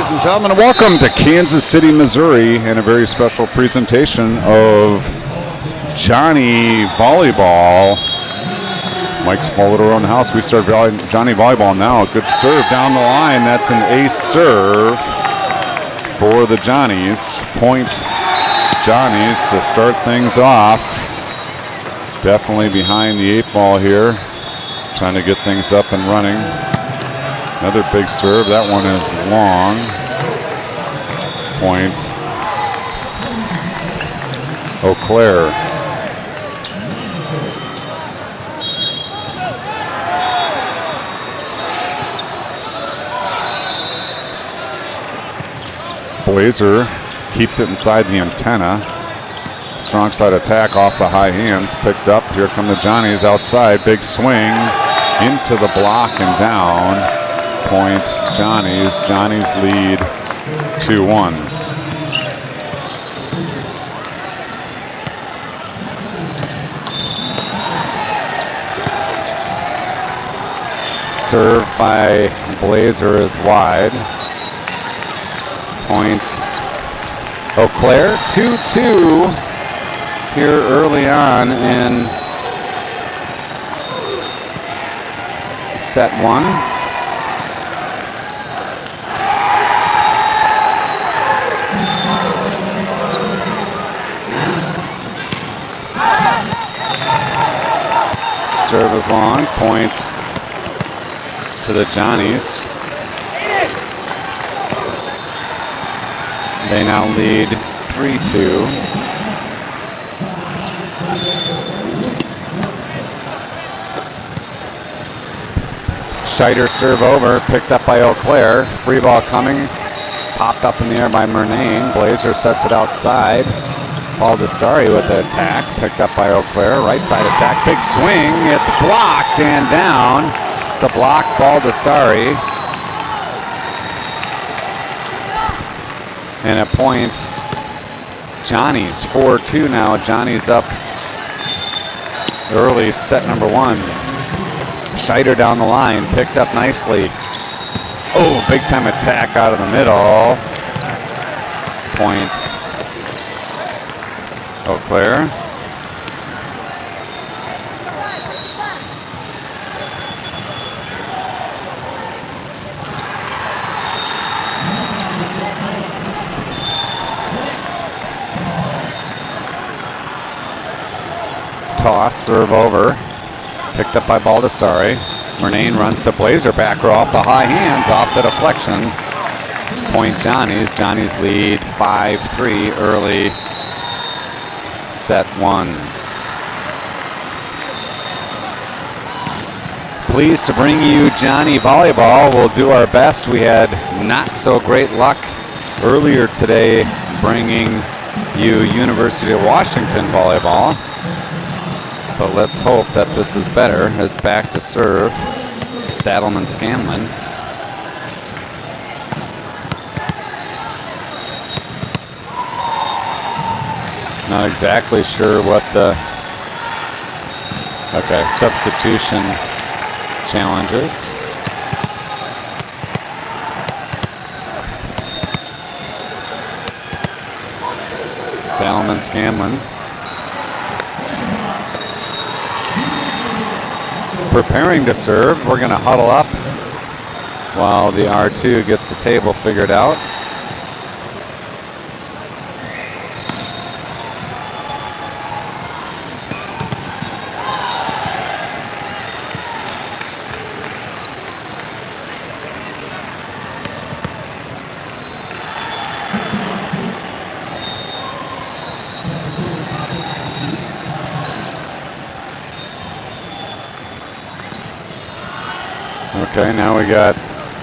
Ladies and gentlemen, welcome to Kansas City, Missouri, and a very special presentation of Johnny Volleyball. Mike Smollett around the house. We start Johnny Volleyball now. Good serve down the line. That's an ace serve for the Johnnies. Point Johnnies to start things off. Definitely behind the 8 ball here. Trying to get things up and running. Another big serve. That one is long. Point Eau Claire. Blazer keeps it inside the antenna. Strong side attack off the high hands. Picked up. Here come the Johnnies outside. Big swing into the block and down. Point Johnnies. Johnnies lead 2-1. Serve by Blazer is wide. Point Eau Claire. 2-2 here early on in set 1. Serve is long. Point to the Johnnies. They now lead 3-2. Scheider serve over. Picked up by Eau Claire. Free ball coming. Popped up in the air by Murnane. Blazer sets it outside. Baldessari with the attack, picked up by Eau Claire. Right side attack, big swing. It's blocked and down. It's a block, Baldessari. And a point, Johnny's 4-2 now. Johnny's up early, set number 1. Scheider down the line, picked up nicely. Oh, big time attack out of the middle. Point Eau Claire. Toss, serve over. Picked up by Baldessari. Murnane runs to Blazer, back row off the high hands, off the deflection. Point Johnnies. Johnnies lead 5-3 early. Set 1. Pleased to bring you Johnny Volleyball. We'll do our best. We had not so great luck earlier today bringing you University of Washington Volleyball. But let's hope that this is better. As back to serve, Stadelman-Scanlon. Not exactly sure what the substitution challenges. Stadelman-Scanlon preparing to serve. We're going to huddle up while the R2 gets the table figured out. Okay, now we got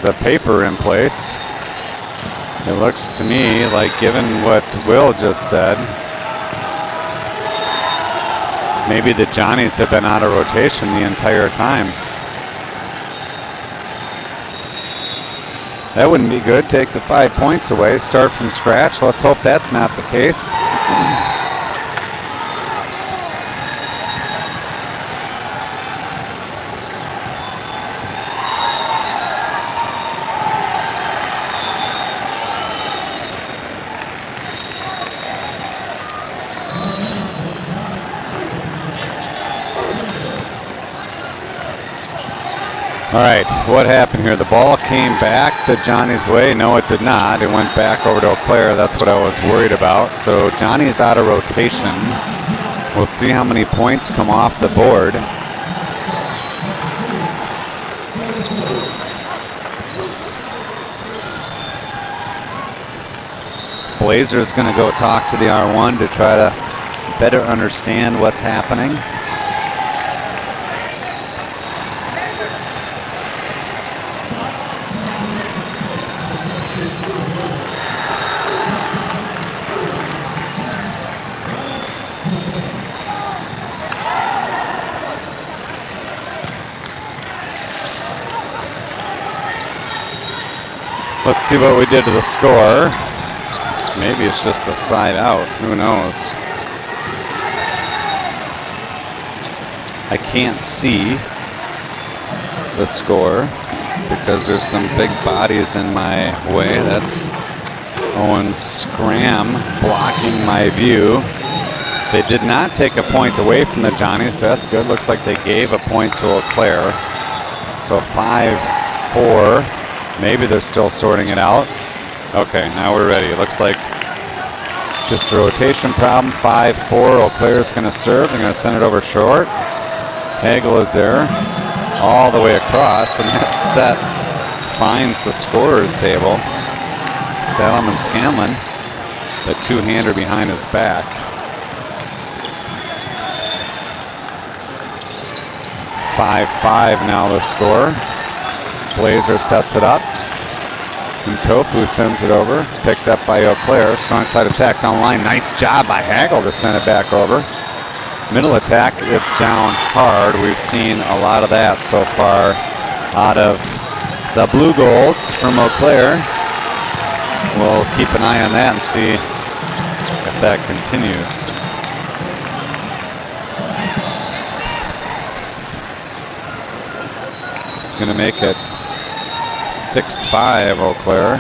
the paper in place. It looks to me like, given what Will just said, maybe the Johnnies have been out of rotation the entire time. That wouldn't be good. Take the 5 points away, start from scratch. Let's hope that's not the case. All right, what happened here? The ball came back the Johnny's way. No, it did not. It went back over to Eau Claire. That's what I was worried about. So Johnny's out of rotation. We'll see how many points come off the board. Blazer's going to go talk to the R1 to try to better understand what's happening. Let's see what we did to the score. Maybe it's just a side out. Who knows? I can't see the score because there's some big bodies in my way. That's Owen Scram blocking my view. They did not take a point away from the Johnnies, so that's good. Looks like they gave a point to Eau Claire. So 5-4. Maybe they're still sorting it out. Okay, now we're ready. It looks like just a rotation problem. 5-4. Eau Claire's going to serve. They're going to send it over short. Hagel is there all the way across, and that set finds the scorer's table. Stallum and Scanlon, the two-hander behind his back. 5-5 now the score. Blazer sets it up. And Tofu sends it over. Picked up by Eau Claire. Strong side attack down the line. Nice job by Hagel to send it back over. Middle attack, it's down hard. We've seen a lot of that so far out of the Blue Golds from Eau Claire. We'll keep an eye on that and see if that continues. It's going to make it 6-5 Eau Claire.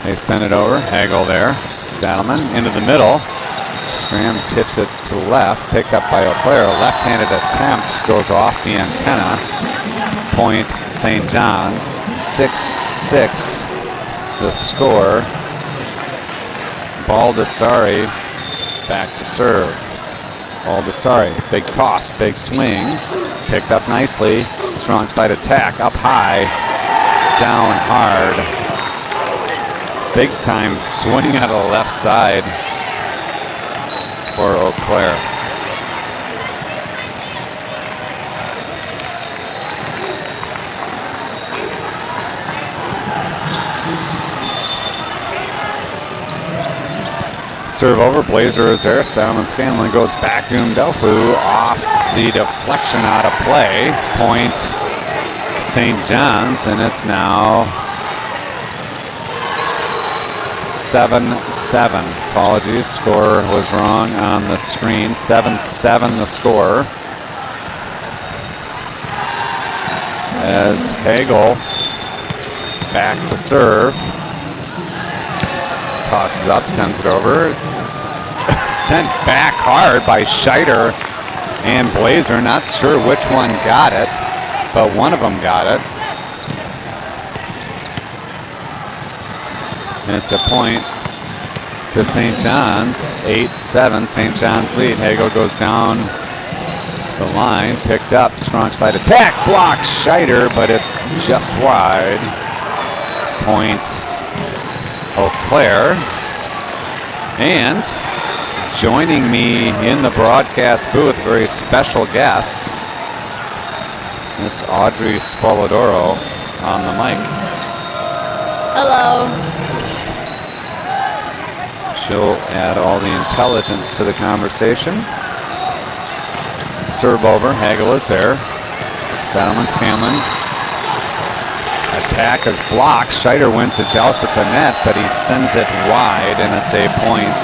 They send it over. Hagel there. Stadelman into the middle. Scram tips it to left. Picked up by Eau Claire. Left-handed attempt goes off the antenna. Point St. John's. 6-6 the score. Baldessari back to serve. Baldessari. Big toss. Big swing. Picked up nicely. Strong side attack, up high, down hard. Big time swing out of the left side for Eau Claire. Serve over, Blazer is there. Stallman Scanlon goes back to Mdelfu off the deflection out of play. Point St. John's, and it's now 7-7. Apologies, score was wrong on the screen. 7-7 the score. As Hagel back to serve. Tosses up, sends it over. It's sent back hard by Scheider and Blazer. Not sure which one got it, but one of them got it. And it's a point to St. John's. 8-7, St. John's lead. Hagel goes down the line, picked up, strong side attack, block Scheider, but it's just wide. Point Eau Claire. And joining me in the broadcast booth, very special guest, Miss Audrey Spoladoro on the mic. Hello. She'll add all the intelligence to the conversation. Serve over, Hagel is there. Salmon Scanlon. Attack is blocked. Scheider wins the Jalsip net, but he sends it wide, and it's a point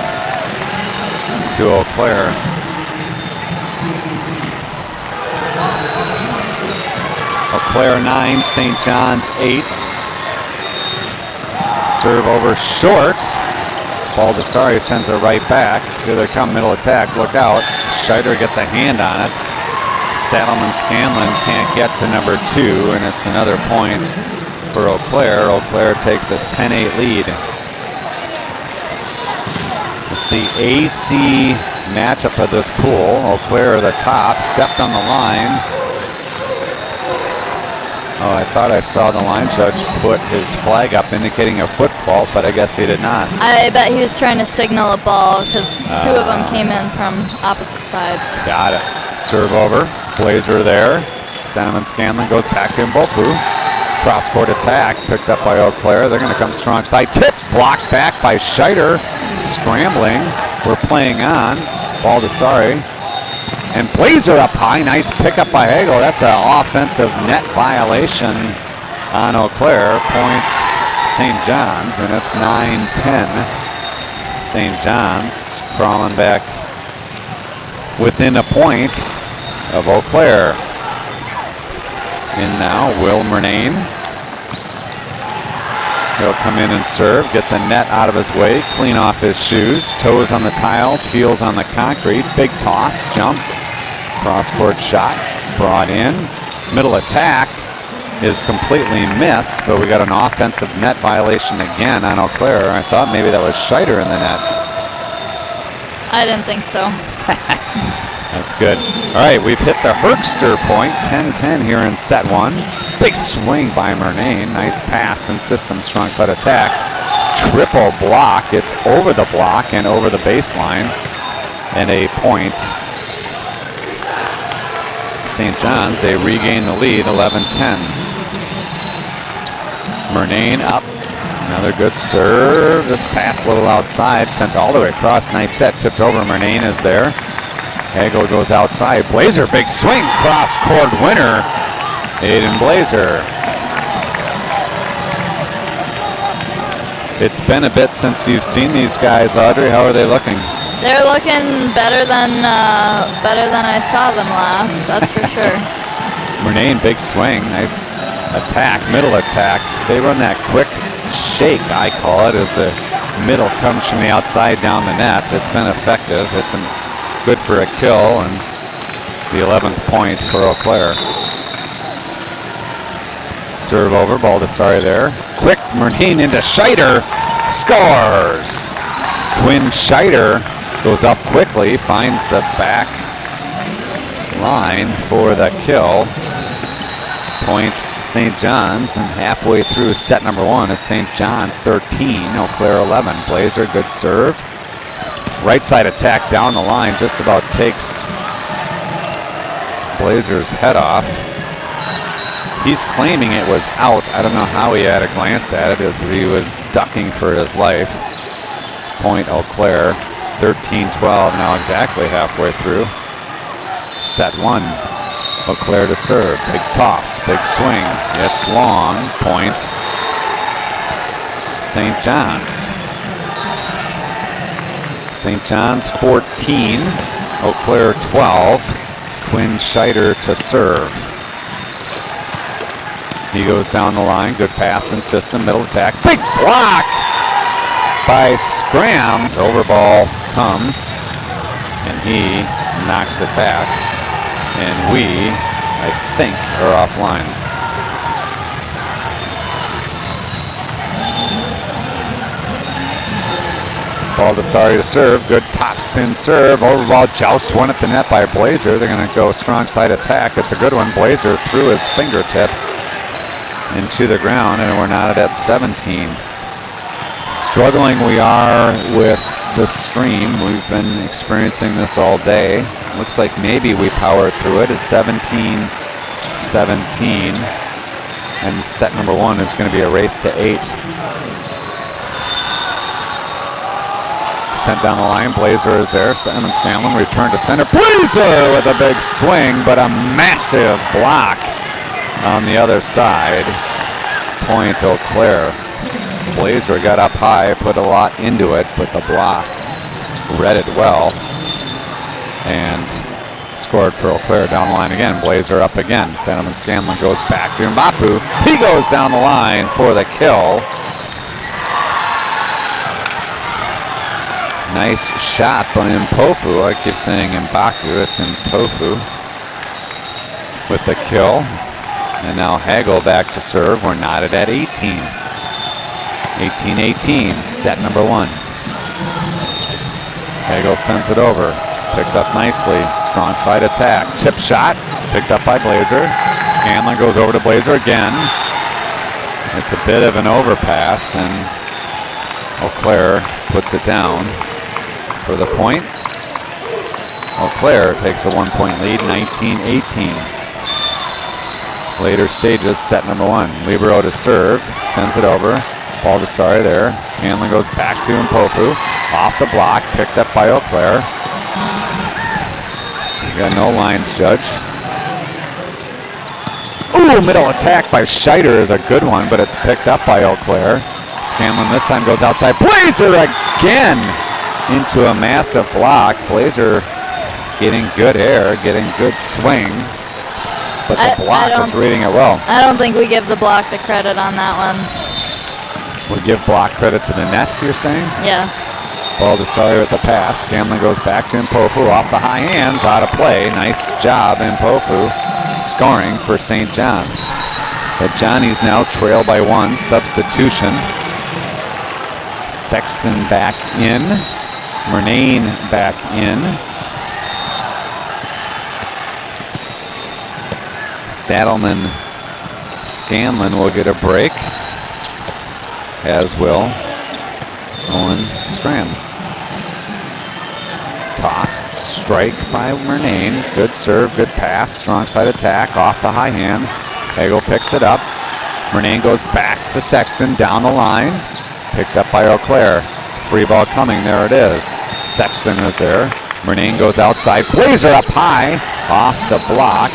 to Eau Claire. Eau Claire 9, St. John's 8. Serve over short. Baldessari sends it right back. Here they come, middle attack. Look out. Scheider gets a hand on it. Stadelman-Scanlon can't get to number 2, and it's another point for Eau Claire. Eau Claire takes a 10-8 lead. It's the AC matchup of this pool. Eau Claire at the top, stepped on the line. Oh, I thought I saw the line judge put his flag up indicating a foot fault, but I guess he did not. I bet he was trying to signal a ball because 2 of them came in from opposite sides. Got it. Serve over. Blazer there. Stadelman-Scanlon goes back to Mpofu. Cross-court attack picked up by Eau Claire. They're going to come strong side. Tip blocked back by Scheider. Scrambling. We're playing on. Baldessari. And Blazer up high. Nice pickup by Hagel. That's an offensive net violation on Eau Claire. Point St. John's, and it's 9-10. St. John's crawling back within a point of Eau Claire. In now, Will Murnane. He'll come in and serve, get the net out of his way, clean off his shoes, toes on the tiles, heels on the concrete, big toss, jump, cross-court shot, brought in. Middle attack is completely missed, but we got an offensive net violation again on Eau Claire. I thought maybe that was Scheider in the net. I didn't think so. That's good. All right, we've hit the Herkster point, 10-10 here in set 1. Big swing by Murnane. Nice pass and system, strong side attack. Triple block. It's over the block and over the baseline. And a point. St. John's, they regain the lead, 11-10. Murnane up. Another good serve. This pass a little outside, sent all the way across. Nice set, tipped over. Murnane is there. Hagel goes outside. Blazer, big swing, cross-court winner. Aiden Blazer. It's been a bit since you've seen these guys, Audrey. How are they looking? They're looking better than I saw them last. That's for sure. Murnane, big swing, nice attack, middle attack. They run that quick shake, I call it, as the middle comes from the outside down the net. It's been effective. It's good for a kill, and the 11th point for Eau Claire. Serve over, Baldessari there. Quick, Murnane into Scheider, scores! Quinn Scheider goes up quickly, finds the back line for the kill. Point St. John's, and halfway through set number 1, it's St. John's 13, Eau Claire 11. Blazer, good serve. Right side attack down the line, just about takes Blazer's head off. He's claiming it was out. I don't know how he had a glance at it as he was ducking for his life. Point Eau Claire, 13-12, now exactly halfway through. Set 1, Eau Claire to serve. Big toss, big swing. It's long, point St. John's. St. John's 14, Eau Claire 12. Quinn Scheider to serve. He goes down the line, good pass and system, middle attack, big block by Scram. Over ball comes, and he knocks it back, and we, I think, are offline. Baldessari to serve, good topspin serve, over ball joust, one at the net by Blazer. They're going to go strong side attack. It's a good one. Blazer through his fingertips into the ground, and we're knotted at 17. Struggling we are with the stream. We've been experiencing this all day. Looks like maybe we powered through it. It's 17-17, and set number 1 is going to be a race to 8. Sent down the line, Blazer is there. Stadelman-Scanlon return to center. Blazer with a big swing, but a massive block on the other side. Point Eau Claire. Blazer got up high, put a lot into it, but the block read it well and scored for Eau Claire. Down the line again. Blazer up again. Stadelman-Scanlon goes back to Mbapu. He goes down the line for the kill. Nice shot by Mpofu. I keep saying Mbaku. It's Mpofu. with the kill. And now Hagel back to serve. We're knotted at 18. 18-18, set number 1. Hagel sends it over. Picked up nicely. Strong side attack. Chip shot. Picked up by Blazer. Scanlon goes over to Blazer again. It's a bit of an overpass, and Eau Claire puts it down for the point. Eau Claire takes a 1-point lead, 19-18. Later stages, set number 1. Libero to serve, sends it over. Baldessari there. Scanlon goes back to Mpofu. Off the block, picked up by Eau Claire. We got no lines judge. Ooh, middle attack by Scheider is a good one, but it's picked up by Eau Claire. Scanlon this time goes outside. Blazer again into a massive block. Blazer getting good air, getting good swing, but the block is reading it well. I don't think we give the block the credit on that one. We give block credit to the nets, you're saying? Yeah. Baldessari with the pass. Scanlon goes back to Mpofu off the high hands, out of play. Nice job, Mpofu, scoring for St. John's. But Johnny's now trail by 1. Substitution. Sexton back in. Murnane back in. Stadelman Scanlon will get a break, as will Owen Scram. Toss, strike by Murnane. Good serve, good pass, strong side attack, off the high hands. Hagel picks it up. Murnane goes back to Sexton, down the line. Picked up by Eau Claire. Free ball coming, there it is. Sexton is there. Murnane goes outside. Blazer up high, off the block.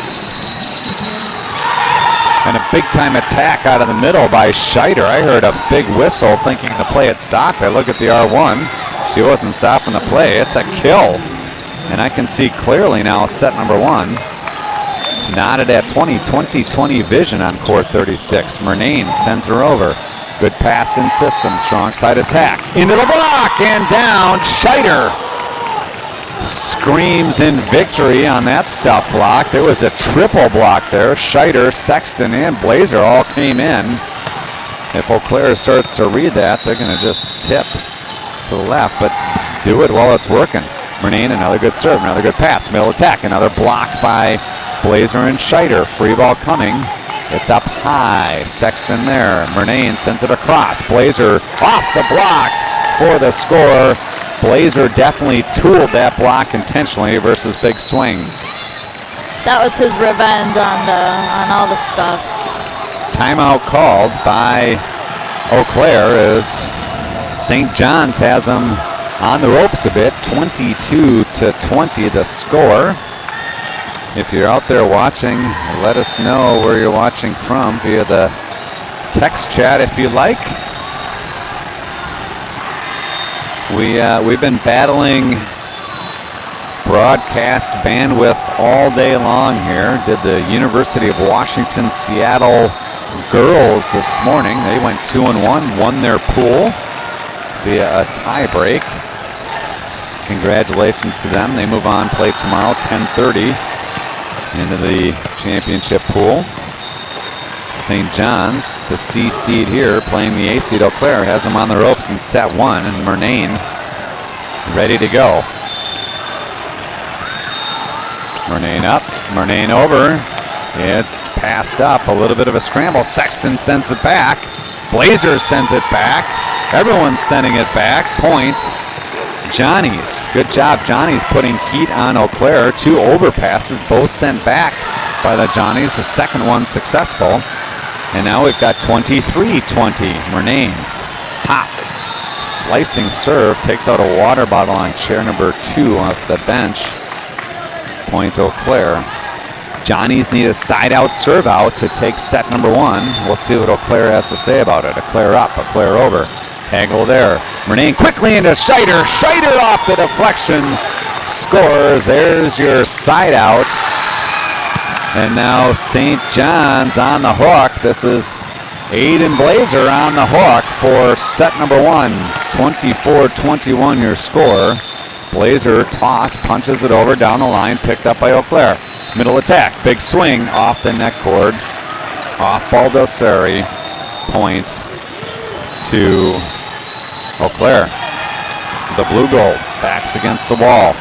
And a big-time attack out of the middle by Scheider. I heard a big whistle thinking the play had stopped. I look at the R1. She wasn't stopping the play. It's a kill. And I can see clearly now set number 1. Knotted at 20/20/20 vision on court 36. Murnane sends her over. Good pass in system. Strong side attack. Into the block and down. Scheider screams in victory on that stuff block. There was a triple block there. Scheider, Sexton, and Blazer all came in. If Eau Claire starts to read that, they're going to just tip to the left, but do it while it's working. Murnane, another good serve, another good pass. Middle attack, another block by Blazer and Scheider. Free ball coming. It's up high. Sexton there. Murnane sends it across. Blazer off the block for the score. Blazer definitely tooled that block intentionally versus big swing. That was his revenge on all the stuffs. Timeout called by Eau Claire as St. John's has them on the ropes a bit. 22-20 the score. If you're out there watching, let us know where you're watching from via the text chat if you like. We've been battling broadcast bandwidth all day long here. Did the University of Washington Seattle girls this morning. They went 2-1, won their pool via a tie break. Congratulations to them. They move on, play tomorrow, 10:30 into the championship pool. St. John's, the C seed here, playing the A seed. Eau Claire has them on the ropes in set 1, and Murnane ready to go. Murnane up, Murnane over. It's passed up, a little bit of a scramble. Sexton sends it back. Blazer sends it back. Everyone's sending it back. Point, Johnny's. Good job, Johnny's putting heat on Eau Claire. 2 overpasses, both sent back by the Johnnies. The second one successful. And now we've got 23-20. Murnane, pop, slicing serve, takes out a water bottle on chair number 2 off the bench. Point Eau Claire. Johnnies need a side out serve out to take set number 1. We'll see what Eau Claire has to say about it. Eau Claire up, Eau Claire over. Hagel there. Murnane quickly into Scheider. Scheider off the deflection. Scores. There's your side out. And now St. John's on the hook. This is Aiden Blazer on the hook for set number 1. 24-21 your score. Blazer toss, punches it over down the line, picked up by Eau Claire. Middle attack, big swing off the neck cord, off Baldessari. Point to Eau Claire. The blue goal backs against the wall.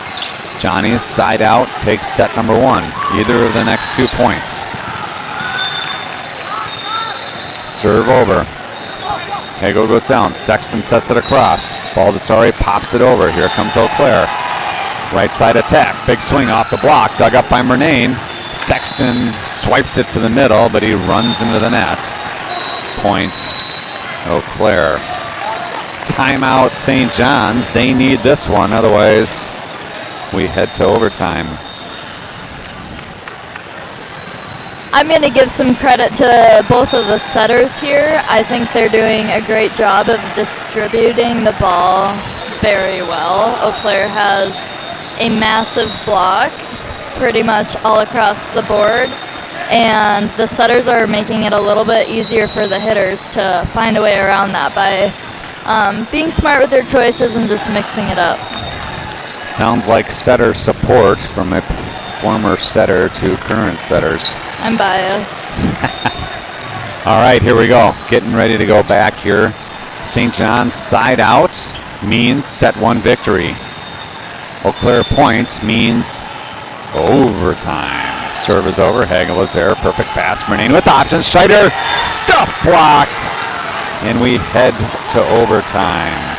Johnny's side out takes set number 1. Either of the next 2 points. Serve over. Hagel goes down. Sexton sets it across. Baldessari pops it over. Here comes Eau Claire. Right side attack. Big swing off the block. Dug up by Murnane. Sexton swipes it to the middle, but he runs into the net. Point Eau Claire. Timeout St. John's. They need this one, otherwise we head to overtime. I'm going to give some credit to both of the setters here. I think they're doing a great job of distributing the ball very well. Eau Claire has a massive block pretty much all across the board, and the setters are making it a little bit easier for the hitters to find a way around that by being smart with their choices and just mixing it up. Sounds like setter support from a former setter to current setters. I'm biased. All right, here we go. Getting ready to go back here. St. John's side out means set 1 victory. Eau Claire point means overtime. Serve is over. Hagel is there. Perfect pass. Murnane with options. Scheider stuff blocked. And we head to overtime.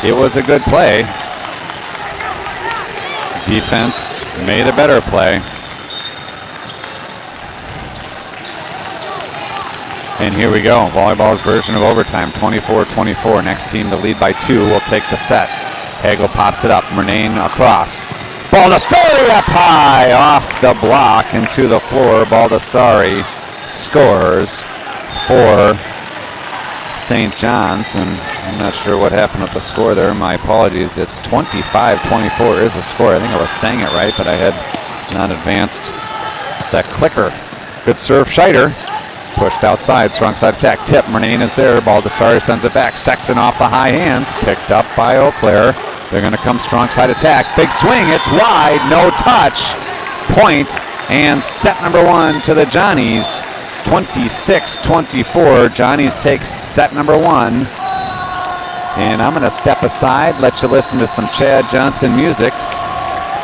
It was a good play. Defense made a better play. And here we go. Volleyball's version of overtime. 24-24. Next team to lead by 2 will take the set. Hagel pops it up. Murnane across. Baldessari up high off the block and to the floor. Baldessari scores for St. John's, and I'm not sure what happened with the score there. My apologies. It's 25-24 is the score. I think I was saying it right, but I had not advanced that clicker. Good serve, Scheider. Pushed outside, strong side attack. Tip, Murnane is there. Baldessari sends it back. Sexton off the high hands, picked up by Eau Claire. They're going to come strong side attack. Big swing, it's wide, no touch. Point, and set number 1 to the Johnnies. 26-24. Johnnies takes set number 1. And I'm going to step aside, let you listen to some Chad Johnson music.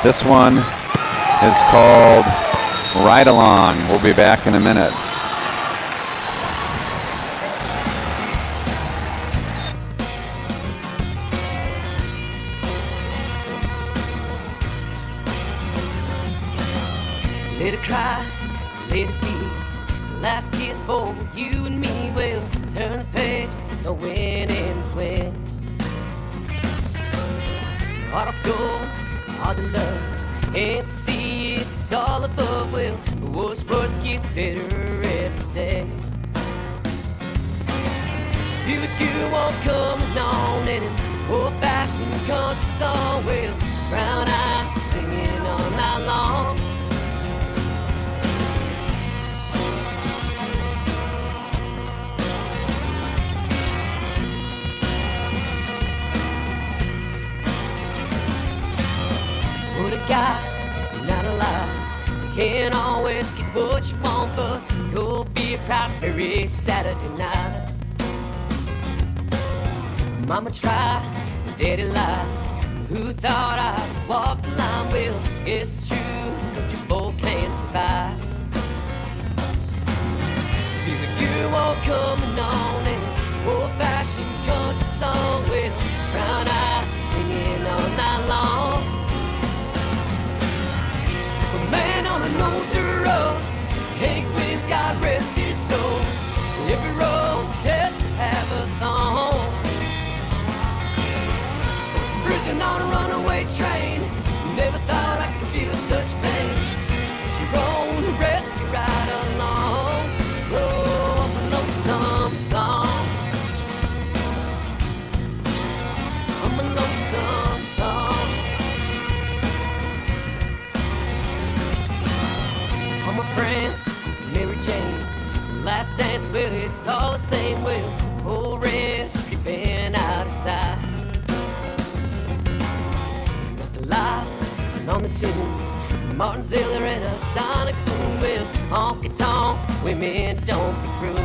This one is called Ride Along. We'll be back in a minute. Let it cry, let it be. Last kiss for you and me. We'll turn the page, the win and win. Heart of gold, heart of love, and to see it's all above. Well, the worst part gets better every day. Feel the good one coming on in an old-fashioned country song. Well, brown eyes singing all night long. What a guy, not a lie. You can't always get what you want, but you'll be proud every Saturday night. Mama tried, daddy lied. Who thought I'd walk the line? Well, it's true, but you both can't survive. Feel the good one coming on in an old-fashioned country song. Well, brown eyes singing all night long. Man on an old dirt road, Hank Williams, God rest his soul. Every road's a test to have a song. Was bruising on a runaway train. Never thought I could feel such pain. She rode a rescue ride along. Oh, a lonesome song. I'm a lonesome song. I'm a Prince, Mary Jane, last dance, well, it's all the same. Well, old red's creeping out of sight. Turn up the lights, turn on the tunes. Martinsville and a sonic boom will honky tonk. Women don't be cruel.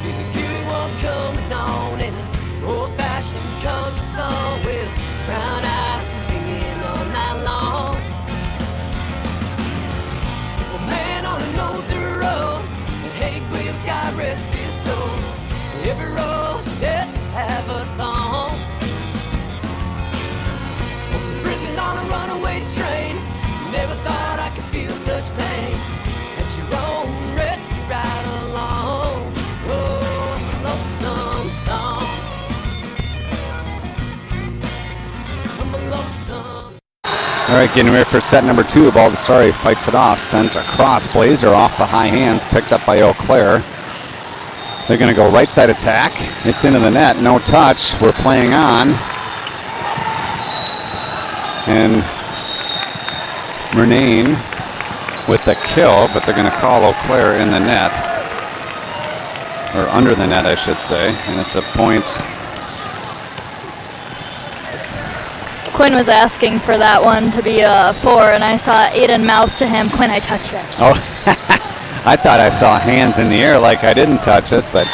Feel the good one coming on and an old-fashioned country song with brown eyes singing all night long. Simple man on an older road, and Hank Williams, God rest his soul. Every road's test have a song. Was in prison on a runaway train. Never thought I could feel such pain. And she rode and rescued right along. Oh, a lonesome song. I'm a lonesome. All right, getting ready for set number 2. Baldessari fights it off, sent across. Blazer off the high hands, picked up by Eau Claire. They're going to go right side attack. It's into the net, no touch. We're playing on. And Murnane with the kill, but they're going to call Eau Claire in the net. Or under the net, I should say. And it's a point. Quinn was asking for that one to be a 4, and I saw Aiden mouth to him, "Quinn, I touched it." Oh, I thought I saw hands in the air like I didn't touch it, but.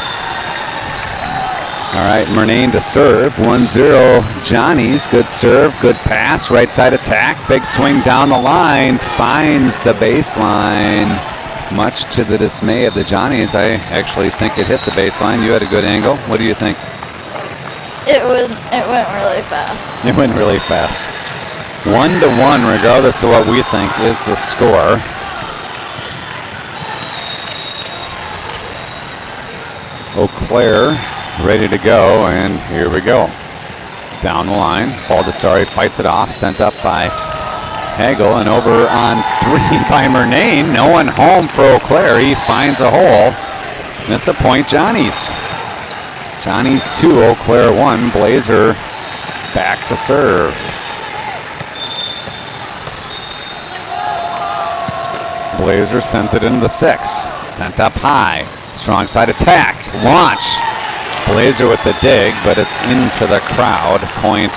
All right, Murnane to serve. 1-0 Johnny's. Good serve, good pass. Right side attack. Big swing down the line. Finds the baseline. Much to the dismay of the Johnnies. I actually think it hit the baseline. You had a good angle. What do you think? It went really fast. It went really fast. 1-1, regardless of what we think, is the score. Eau Claire ready to go, and here we go. Down the line, Baldessari fights it off, sent up by Hagel, and over on 3 by Murnane. No one home for Eau Claire. He finds a hole, and it's a point Johnny's. Johnny's 2, Eau Claire 1. Blazer back to serve. Blazer sends it into the 6. Sent up high. Strong side attack. Launch. Blazer with the dig, but it's into the crowd. Point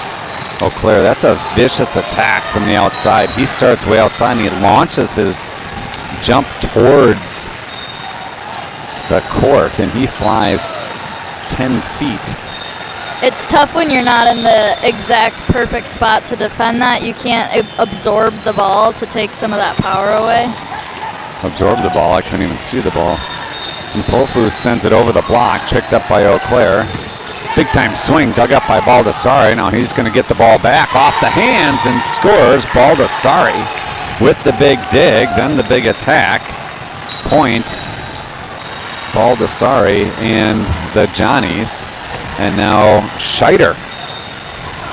Eau Claire. That's a vicious attack from the outside. He starts way outside and he launches his jump towards the court, and he flies 10 feet. It's tough when you're not in the exact perfect spot to defend that. You can't absorb the ball to take some of that power away. Absorb the ball. I couldn't even see the ball. And Pofu sends it over the block, picked up by Eau Claire. Big time swing, dug up by Baldessari. Now he's going to get the ball back off the hands and scores. Baldessari with the big dig, then the big attack. Point Baldessari and the Johnnies. And now Scheider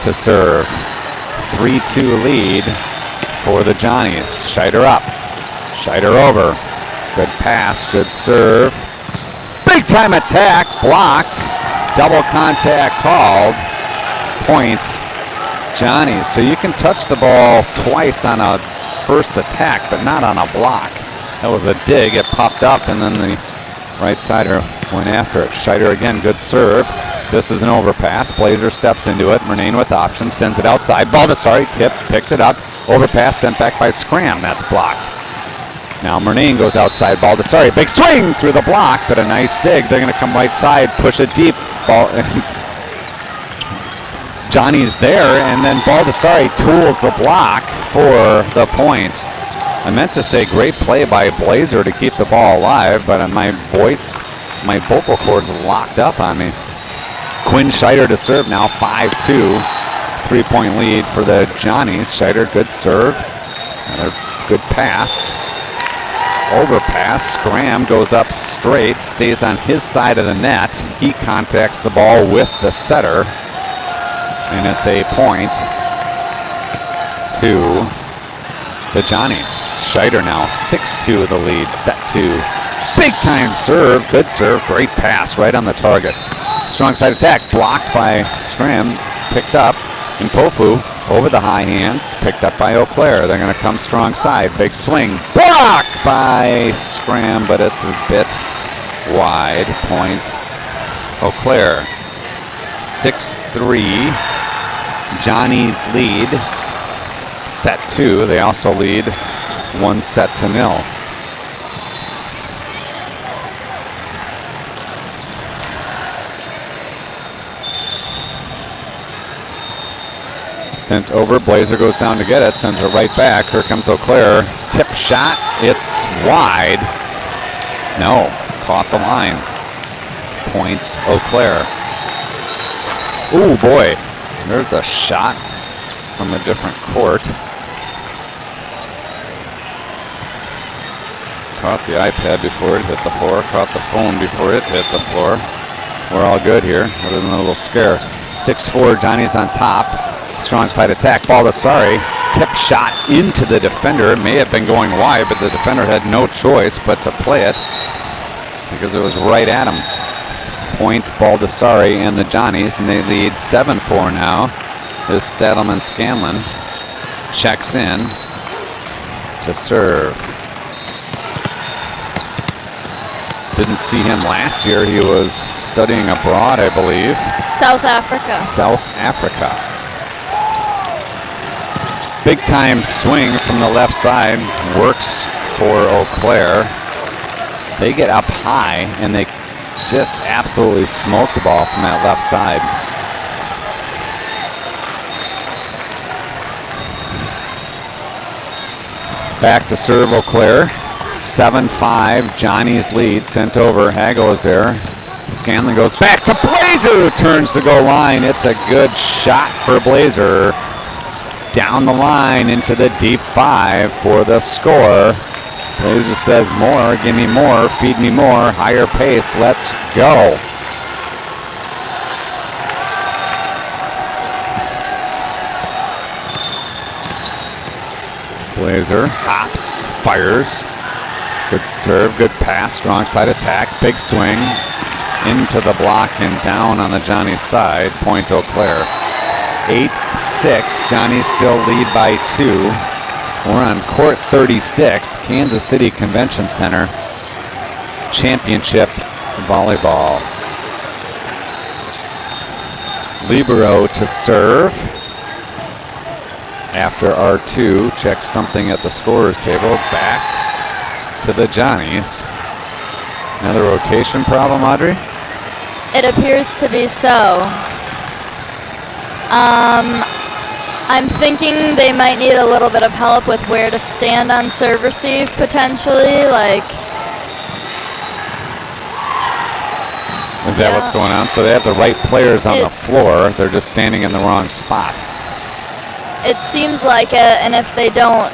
to serve. 3-2 lead for the Johnnies. Scheider up. Scheider over. Good pass, good serve. Big time attack, blocked. Double contact called. Point Johnny's. So you can touch the ball twice on a first attack, but not on a block. That was a dig. It popped up, and then the right sider went after it. Scheider again, good serve. This is an overpass. Blazer steps into it. Murnane with options, sends it outside. Baldessari tipped, picked it up. Overpass sent back by Scram. That's blocked. Now Murnane goes outside. Baldessari, big swing through the block, but a nice dig. They're going to come right side, push it deep. Johnny's there, and then Baldessari tools the block for the point. I meant to say great play by Blazer to keep the ball alive, but my vocal cords locked up on me. Quinn Scheider to serve now, 5-2. 3-point lead for the Johnnies. Scheider, good serve. Another good pass. Overpass. Scram goes up straight, stays on his side of the net. He contacts the ball with the setter, and it's a point to the Johnnies. Scheider now 6-2 the lead, set 2. Big time serve, good serve, great pass right on the target. Strong side attack, blocked by Scram, picked up, and Pofu over the high hands, picked up by Eau Claire. They're going to come strong side, big swing, blocked by Scram, but it's a bit wide. Point Eau Claire. 6-3, Johnny's lead. set 2. They also lead 1-0. Sent over, Blazer goes down to get it, sends it right back. Here comes Eau Claire. Tip shot, it's wide. No, caught the line. Point Eau Claire. Ooh, boy, there's a shot from a different court. Caught the iPad before it hit the floor, caught the phone before it hit the floor. We're all good here, other than a little scare. 6-4, Johnny's on top. Strong side attack, Baldessari. Tip shot into the defender. It may have been going wide, but the defender had no choice but to play it because it was right at him. Point Baldessari and the Johnnies, and they lead 7-4 now. As Stadelman Scanlon checks in to serve. Didn't see him last year. He was studying abroad, I believe. South Africa. South Africa. Big time swing from the left side. Works for Eau Claire. They get up high and they just absolutely smoke the ball from that left side. Back to serve Eau Claire. 7-5, Johnny's lead, sent over. Hagel is there. Scanlon goes back to Blazer, turns the goal line. It's a good shot for Blazer. Down the line into the deep 5 for the score. Blazer says more, give me more, feed me more, higher pace, let's go. Blazer hops, fires. Good serve, good pass, strong side attack, big swing into the block and down on the Johnny side. Point Eau Claire. 8-6, Johnny's still lead by 2. We're on court 36, Kansas City Convention Center. Championship volleyball. Libero to serve. After R2 checks something at the scorer's table, back to the Johnnies. Another rotation problem, Audrey? It appears to be so. I'm thinking they might need a little bit of help with where to stand on serve receive potentially. Is that what's going on? So they have the right players on the floor. They're just standing in the wrong spot. It seems like it, and if they don't,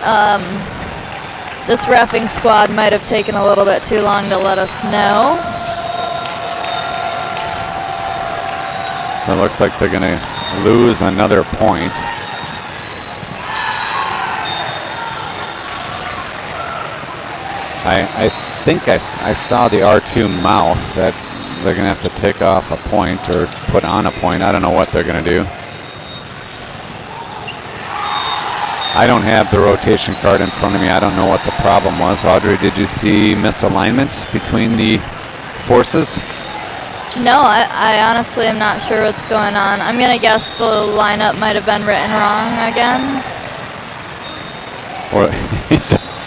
this reffing squad might have taken a little bit too long to let us know. So it looks like they're going to lose another point. I think I saw the R2 mouth that they're going to have to take off a point or put on a point. I don't know what they're going to do. I don't have the rotation card in front of me. I don't know what the problem was. Audrey, did you see misalignment between the forces? No, I honestly am not sure what's going on. I'm going to guess the lineup might have been written wrong again. Or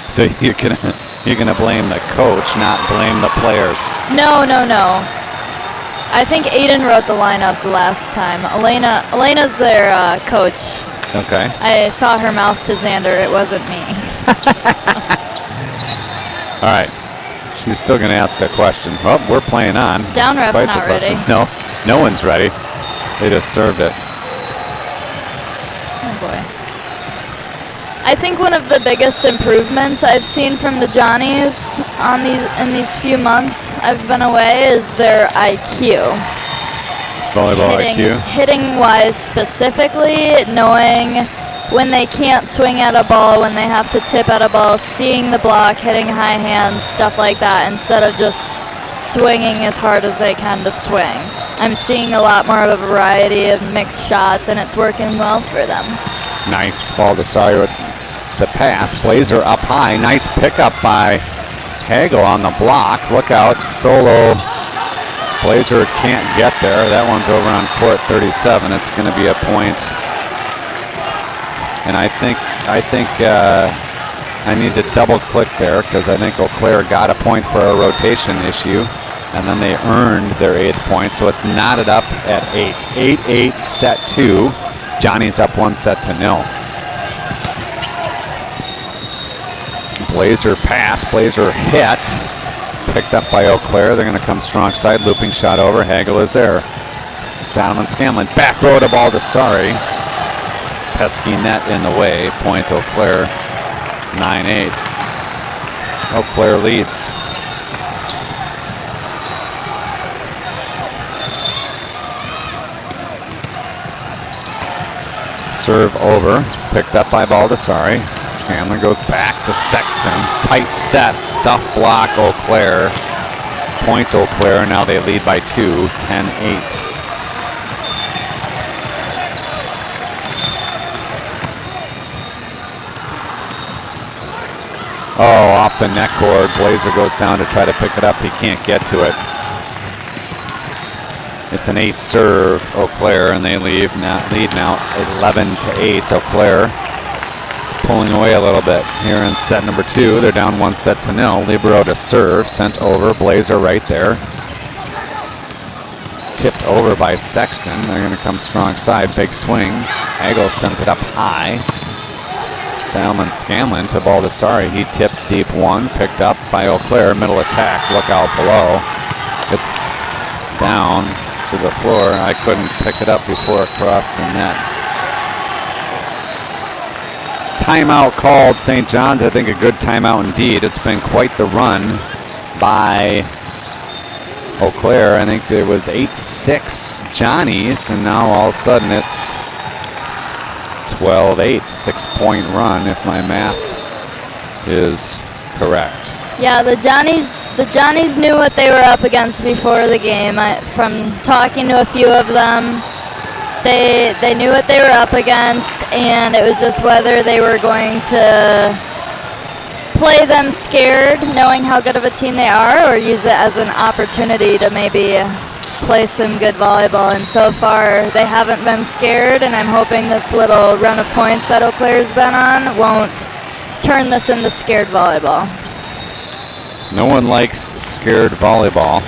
so you're gonna blame the coach, not blame the players. No. I think Aiden wrote the lineup the last time. Elena's their coach. Okay. I saw her mouth to Xander. It wasn't me. All right. She's still going to ask a question. Well, we're playing on. Down ref's despite the not ready. question. No one's ready. They just served it. Oh boy. I think one of the biggest improvements I've seen from the Johnnies in these few months I've been away is their IQ. Volleyball IQ. Hitting wise specifically, knowing when they can't swing at a ball, when they have to tip at a ball, seeing the block, hitting high hands, stuff like that, instead of just swinging as hard as they can to swing. I'm seeing a lot more of a variety of mixed shots, and it's working well for them. Nice ball to Sawyer with the pass. Blazer up high. Nice pickup by Hagel on the block. Look out, solo. Blazer can't get there. That one's over on court 37. It's going to be a point And I think I need to double click there because I think Eau Claire got a point for a rotation issue, and then they earned their 8th point, so it's knotted up at 8. 8-8 set 2. Johnny's up 1 set to 0. Blazer pass, Blazer hit. Picked up by Eau Claire. They're going to come strong side, looping shot over. Hagel is there. Salomon Scanlon, back row to Baldessari. Pesky net in the way. Point Eau Claire, 9-8. Eau Claire leads. Serve over, picked up by Baldessari. Scanlon goes back to Sexton. Tight set, stuff block Eau Claire. Point Eau Claire, now they lead by 2, 10-8. Oh, off the net cord. Blazer goes down to try to pick it up. He can't get to it. It's an ace serve, Eau Claire, and they lead now 11-8. Eau Claire pulling away a little bit here in set number 2. They're down 1 set to 0. Libero to serve, sent over. Blazer right there. Tipped over by Sexton. They're going to come strong side. Big swing. Hagel sends it up high. Salomon Scanlon to Baldessari. He tips deep 1. Picked up by Eau Claire. Middle attack. Look out below. It's down to the floor. I couldn't pick it up before it crossed the net. Timeout called St. John's. I think a good timeout indeed. It's been quite the run by Eau Claire. I think it was 8-6 Johnny's, and now all of a sudden it's 12-8, 6-point run if my math is correct. Yeah, the Johnnies knew what they were up against before the game. From talking to a few of them, they knew what they were up against, and it was just whether they were going to play them scared, knowing how good of a team they are, or use it as an opportunity to maybe play some good volleyball. And so far, they haven't been scared, and I'm hoping this little run of points that Eau Claire's been on won't turn this into scared volleyball. No one likes scared volleyball,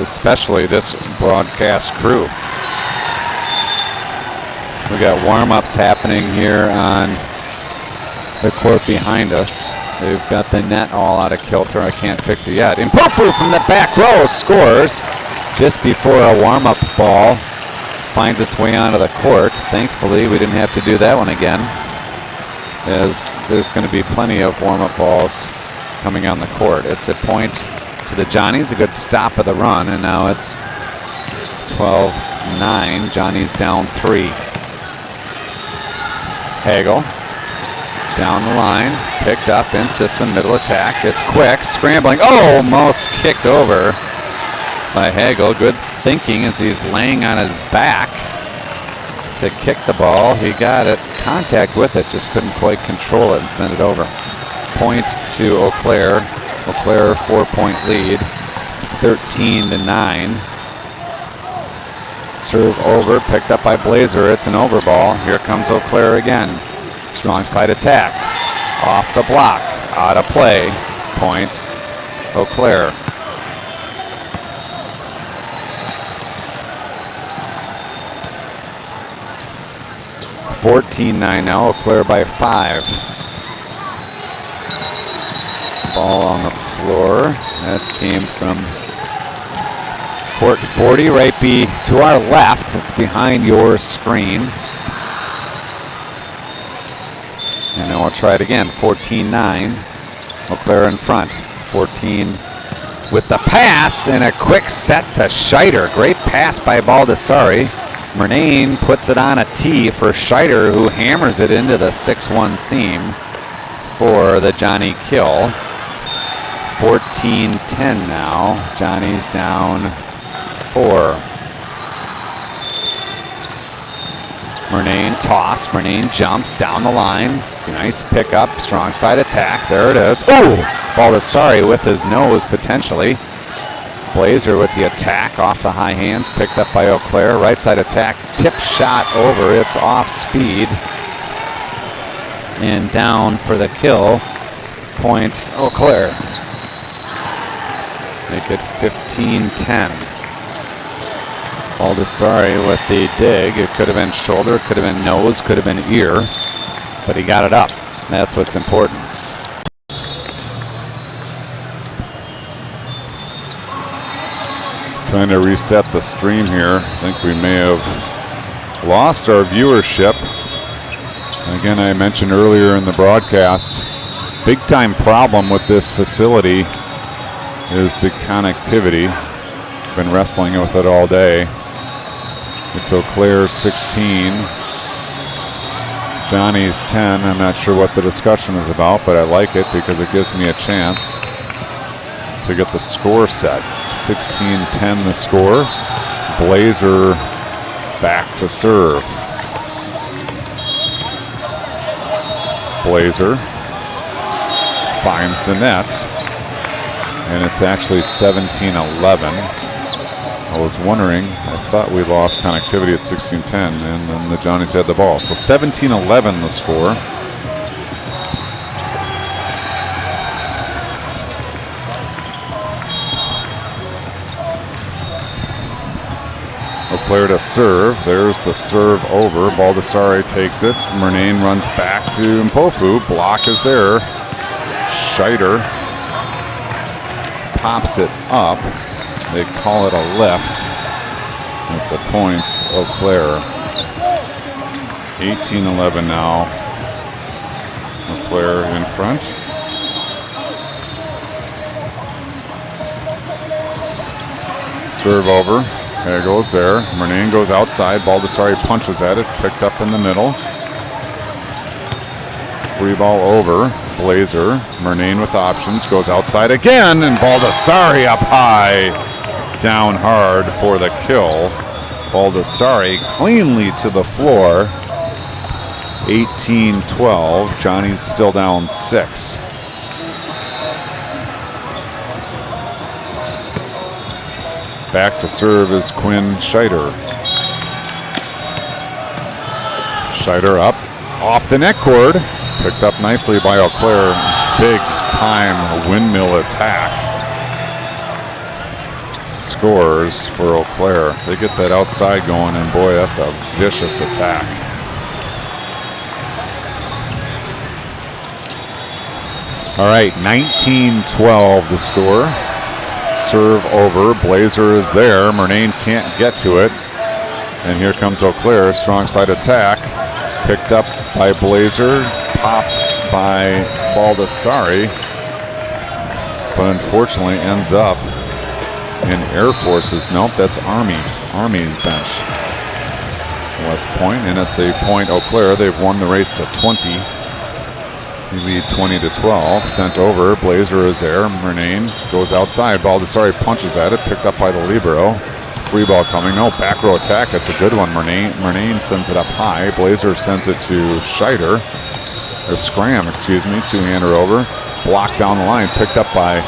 especially this broadcast crew. We got warm-ups happening here on the court behind us. They've got the net all out of kilter. I can't fix it yet. Impofu from the back row scores just before a warm-up ball finds its way onto the court. Thankfully, we didn't have to do that one again, as there's going to be plenty of warm-up balls coming on the court. It's a point to the Johnnies, a good stop of the run, and now it's 12-9. Johnnies down 3. Hagel down the line, picked up in system, middle attack. It's quick, scrambling. Oh, almost kicked over by Hagel. Good thinking as he's laying on his back to kick the ball. He got it, contact with it, just couldn't quite control it and send it over. Point to Eau Claire. Eau Claire 4-point lead, 13-9. Serve over, picked up by Blazer. It's an over ball. Here comes Eau Claire again. Strong side attack. Off the block. Out of play. Point Eau Claire. (14-9) now. Eau Claire by 5. Ball on the floor. That came from court 40, right to our left. It's behind your screen. And now we'll try it again. 14-9. Eau Claire in front. 14 with the pass and a quick set to Scheider. Great pass by Baldessari. Murnane puts it on a tee for Scheider, who hammers it into the 6-1 seam for the Johnny kill. 14-10 now. Johnny's down 4. Murnane toss. Murnane jumps down the line. Nice pickup. Strong side attack. There it is. Oh! Baldessari with his nose potentially. Blazer with the attack off the high hands, picked up by Eau Claire. Right side attack, tip shot over. It's off speed. And down for the kill. Point Eau Claire. Make it 15-10. Baldessari with the dig. It could have been shoulder, could have been nose, could have been ear. But he got it up. That's what's important. Trying to reset the stream here. I think we may have lost our viewership. Again, I mentioned earlier in the broadcast, big time problem with this facility is the connectivity. Been wrestling with it all day. It's Eau Claire 16, Johnny's 10. I'm not sure what the discussion is about, but I like it because it gives me a chance to get the score set. 16-10 the score. Blazer back to serve. Blazer finds the net, and it's actually 17-11. I was wondering, I thought we lost connectivity at 16-10, and then the Johnnies had the ball. So 17-11 the score. Eau Claire to serve. There's the serve over. Baldessari takes it. Murnane runs back to Mpofu. Block is there. Scheider pops it up. They call it a lift. It's a point, Eau Claire. 18-11 now. Eau Claire in front. Serve over. There it goes there. Murnane goes outside. Baldessari punches at it. Picked up in the middle. Free ball over. Blazer. Murnane with options. Goes outside again. And Baldessari up high. Down hard for the kill. Baldessari cleanly to the floor. 18-12. Johnny's still down 6. Back to serve is Quinn Scheider. Scheider up off the net cord. Picked up nicely by Eau Claire. Big time windmill attack. Scores for Eau Claire. They get that outside going, and boy, that's a vicious attack. All right, 19-12 the score. Serve over. Blazer is there. Murnane can't get to it. And here comes Eau Claire. Strong side attack. Picked up by Blazer. Popped by Baldessari. But unfortunately ends up in Air Force's. Nope, that's Army. Army's bench. West Point, and it's a point Eau Claire. They've won the race to 20. We lead 20-12. Sent over. Blazer is there. Murnane goes outside. Baldessari punches at it. Picked up by the libero. Free ball coming. No, back row attack. It's a good one. Murnane sends it up high. Blazer sends it to Scheider. Or Scram, excuse me. Two-hander over. Blocked down the line. Picked up by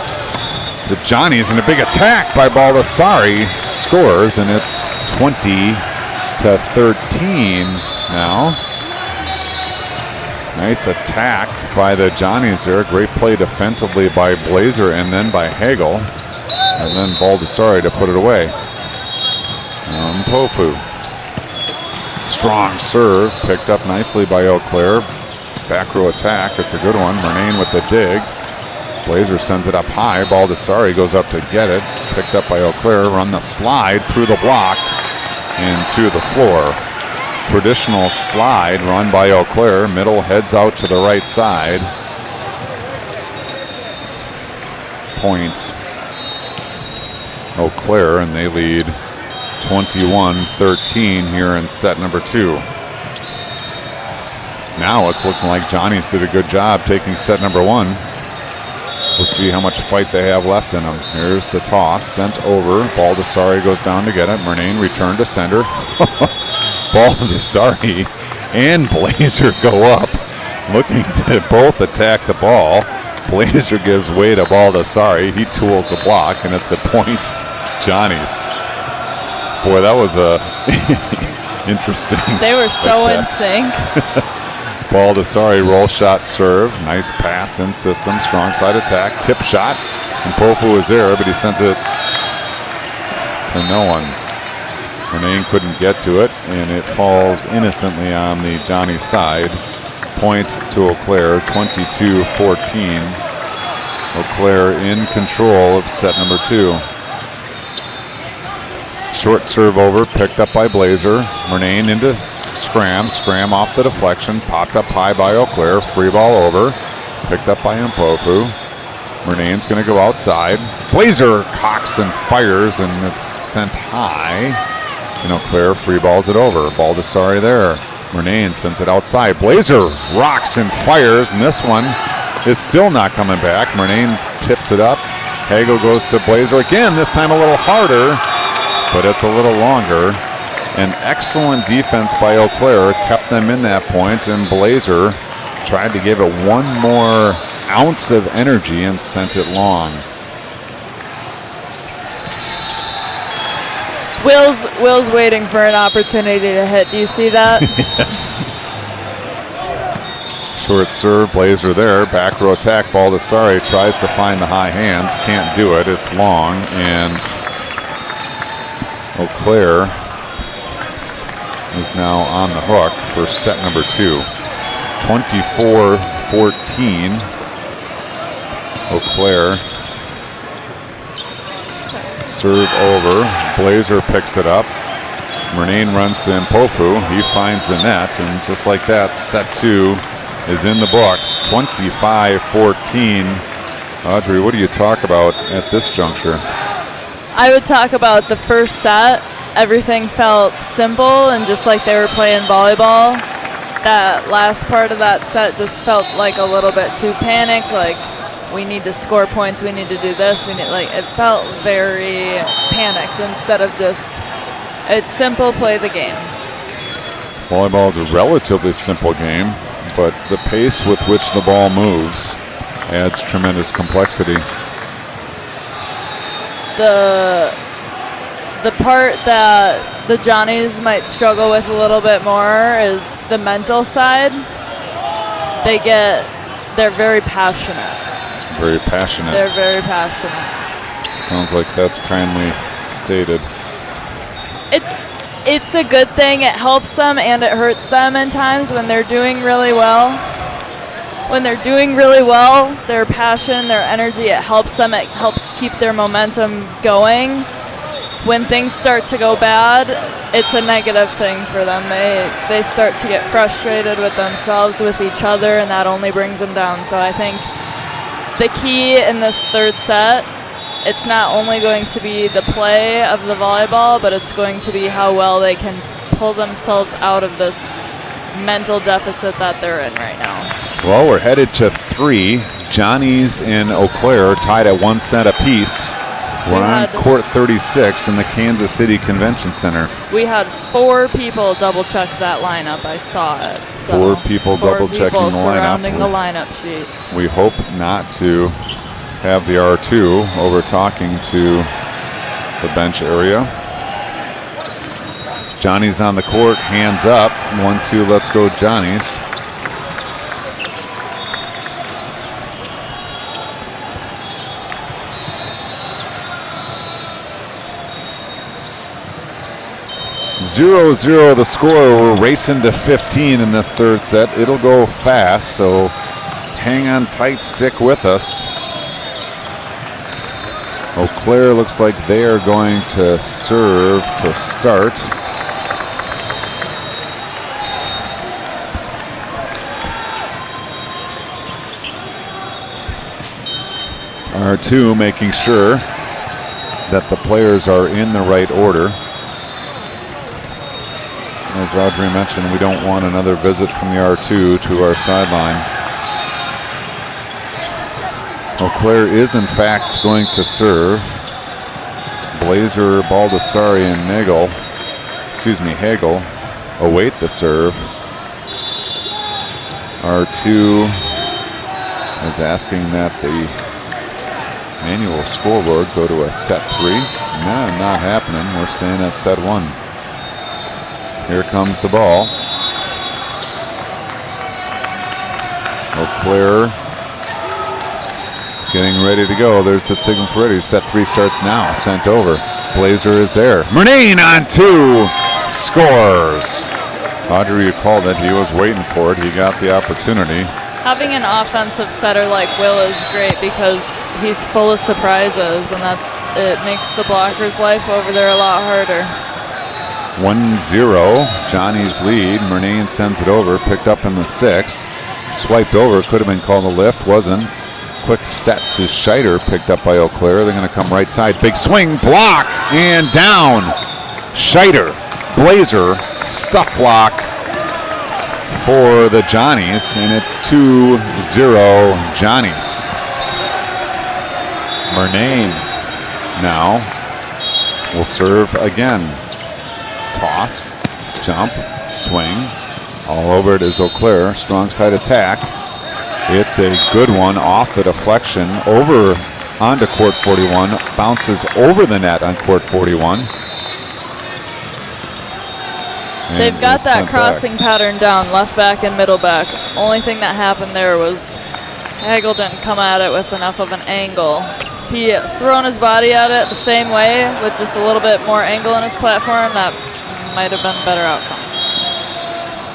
the Johnnies. And a big attack by Baldessari. Scores, and it's 20-13 now. Nice attack by the Johnnies there. Great play defensively by Blazer and then by Hagel. And then Baldessari to put it away. Mpofu. Strong serve. Picked up nicely by Eau Claire. Back row attack. It's a good one. Murnane with the dig. Blazer sends it up high. Baldessari goes up to get it. Picked up by Eau Claire. Run the slide through the block and to the floor. Traditional slide run by Eau Claire. Middle heads out to the right side. Point Eau Claire, and they lead 21-13 here in set number 2. Now it's looking like Johnny's did a good job taking set number 1. We'll see how much fight they have left in them. Here's the toss, sent over. Baldessari goes down to get it. Murnane returned to sender. Baldessari and Blazer go up, looking to both attack the ball. Blazer gives way to Baldessari. He tools the block, and it's a point Johnny's. Boy, that was a interesting. They were so in attack. sync. Baldessari roll shot serve. Nice pass in system. Strong side attack. Tip shot. And Pofu was there, but he sent it to no one. Renane couldn't get to it, and it falls innocently on the Johnny side. Point to Eau Claire, 22-14. Eau Claire in control of set number 2. Short serve over, picked up by Blazer. Renane into Scram. Scram off the deflection, popped up high by Eau Claire. Free ball over, picked up by Mpofu. Renane's going to go outside. Blazer cocks and fires, and it's sent high. And Eau Claire free balls it over. Baldessari there. Renane sends it outside. Blazer rocks and fires, and this one is still not coming back. Renane tips it up. Hagel goes to Blazer again, this time a little harder, but it's a little longer. An excellent defense by Eau Claire kept them in that point, and Blazer tried to give it one more ounce of energy and sent it long. Will's waiting for an opportunity to hit. Do you see that? Short serve, Blazer there. Back row attack, Baldessari tries to find the high hands. Can't do it. It's long, and Eau Claire is now on the hook for set number 2. 24-14. Eau Claire. Serve over. Blazer picks it up. Renane runs to Mpofu. He finds the net, and just like that, set 2 is in the books. 25-14. Audrey, what do you talk about at this juncture? I would talk about the first set. Everything felt simple and just like they were playing volleyball. That last part of that set just felt like a little bit too panicked, like we need to score points, we need to do this, it felt very panicked instead of just, it's simple, play the game. Volleyball is a relatively simple game, but the pace with which the ball moves adds tremendous complexity. The part that the Johnnies might struggle with a little bit more is the mental side. They're very passionate. Very passionate. They're very passionate. Sounds like that's kindly stated. It's a good thing. It helps them and it hurts them in times when they're doing really well. When they're doing really well, their passion, their energy, it helps them. It helps keep their momentum going. When things start to go bad, it's a negative thing for them. They start to get frustrated with themselves, with each other, and that only brings them down. So I think the key in this third set, it's not only going to be the play of the volleyball, but it's going to be how well they can pull themselves out of this mental deficit that they're in right now. Well, we're headed to 3. Johnny's and Eau Claire tied at 1 set apiece. We're on court 36 in the Kansas City Convention Center. We had 4 people double check that lineup. I saw it. So 4 people double checking the lineup. Surrounding the lineup sheet. We hope not to have the R2 over talking to the bench area. Johnny's on the court, hands up. 1-2, let's go Johnny's. (0-0) the score. We're racing to 15 in this third set. It'll go fast, so hang on tight, stick with us. Eau Claire looks like they are going to serve to start. R2 making sure that the players are in the right order. As Audrey mentioned, we don't want another visit from the R2 to our sideline. Eau Claire is in fact going to serve. Blazer, Baldessari, and Hagel await the serve. R2 is asking that the manual scoreboard go to a set 3. No, not happening. We're staying at set 1. Here comes the ball. Eau Claire getting ready to go. There's the signal for ready. Set 3 starts now. Sent over. Blazer is there. Murnane on 2. Scores. Audrey called it. He was waiting for it. He got the opportunity. Having an offensive setter like Will is great because he's full of surprises, and it makes the blocker's life over there a lot harder. 1-0. Johnny's lead. Murnane sends it over. Picked up in the 6th. Swiped over. Could have been called a lift. Wasn't. Quick set to Scheider. Picked up by Eau Claire. They're going to come right side. Big swing. Block. And down. Scheider. Blazer. Stuff block for the Johnnies. And it's 2-0 Johnnies. Murnane now will serve again. Toss, jump, swing. All over it is Eau Claire. Strong side attack. It's a good one off the deflection over onto court 41. Bounces over the net on court 41. And They've got is that sent crossing back. pattern down, left back and middle back. Only thing that happened there was Hagel didn't come at it with enough of an angle. If he had thrown his body at it the same way with just a little bit more angle in his platform, that might have been a better outcome.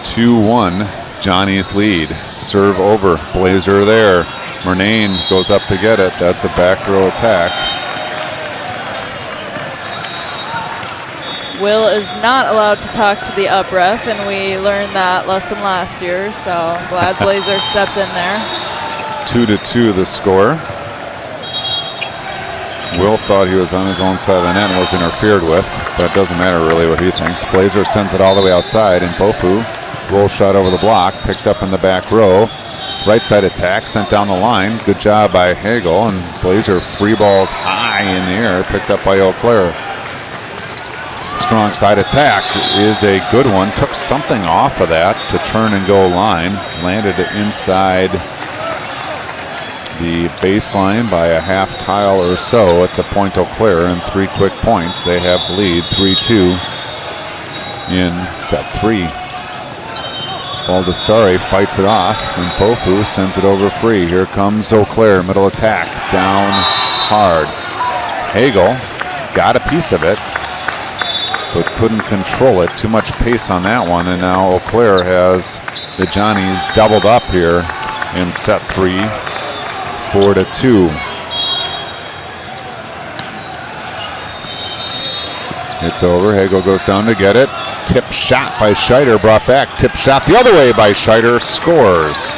2-1, Johnny's lead. Serve over, Blazer there. Murnane goes up to get it. That's a back row attack. Will is not allowed to talk to the up ref, and we learned that lesson last year, so I'm glad Blazer stepped in there. 2-2 the score. Will thought he was on his own side of the net and was interfered with, but it doesn't matter really what he thinks. Blazer sends it all the way outside, and Bofu roll shot over the block, picked up in the back row. Right side attack, sent down the line. Good job by Hagel, and Blazer free balls high in the air, picked up by Eau Claire. Strong side attack is a good one. Took something off of that to turn and go line. Landed it inside the baseline by a half tile or so. It's a point Eau Claire, and 3 quick points. They have the lead 3-2 in set 3. Baldessari fights it off, and Pofu sends it over free. Here comes Eau Claire, middle attack, down hard. Hagel got a piece of it, but couldn't control it. Too much pace on that one, and now Eau Claire has the Johnnies doubled up here in set 3, 4-2. It's over. Hagel goes down to get it. Tip shot by Scheider, brought back. Tip shot the other way by Scheider, scores.